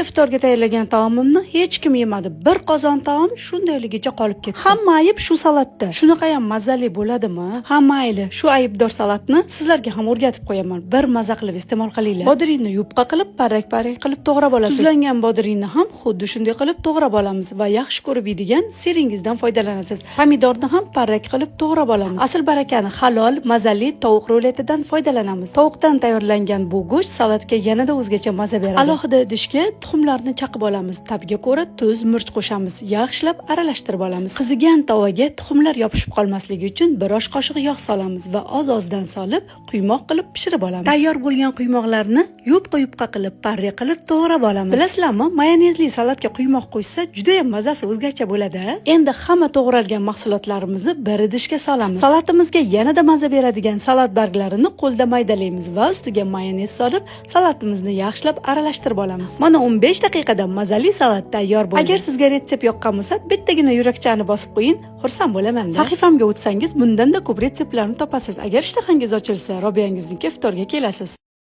Iftorga tayyorlagan taomimni hech kim yemadi. Bir qozon taom shundayligicha qolib ketdi. Hamma ayb shu salatda. Shunaqa ham mazali bo'ladimi? Ha mayli, shu aybdor salatni sizlarga ham o'rgatib qo'yaman. Bir maza qilib iste'mol qilinglar. Bodringni yupqa qilib, parrak-parrak qilib to'g'rab olasiz. Tuzlangan bodringni ham xuddi shunday qilib to'g'rab olamiz va yaxshi ko'rib yeydigan siringizdan foydalanasiz. Pomidorni ham parrak qilib to'g'rab olamiz. Asl barakani halol, mazali tovuq ruletidan foydalanamiz. Tovuqdan tayyorlangan bu go'sht salatga yanada o'zgacha maza beradi. Alohida idishga tuxumlarni chaqib olamiz. Tabiga ko'ra tuz, murch qo'shamiz. Yaxshilab aralashtirib olamiz. Qizigan tovaga tuxumlar yopishib qolmasligi uchun bir osh qoshiq yog' solamiz va oz-ozdan solib, quymoq qilib pishirib olamiz. Tayyor bo'lgan quymoqlarni yupqa qilib, parra qilib to'g'rab olamiz. Bilasizlarmi, mayonezli salatga quymoq qo'shsa, juda ham mazasi o'zgacha bo'ladi. Endi hamma to'g'ralgan mahsulotlarimizni bir idishga solamiz. Salatimizga yanada maza beradigan salat barglarini qo'lda maydalaymiz va ustiga mayonez solib, salatimizni yaxshilab aralashtirib olamiz. Mana 15 daqiqada mazali salat tayyor bo'ldi. Agar sizga retsept yoqqan bo'lsa, bittagina yurakchani bosib qo'ying, xursand bo'laman. Sahifamga o'tsangiz, bundanda ko'p retseptlarni topasiz. Agar ishtahangiz ochilsa, Robiyangizniki iftorga kelasiz.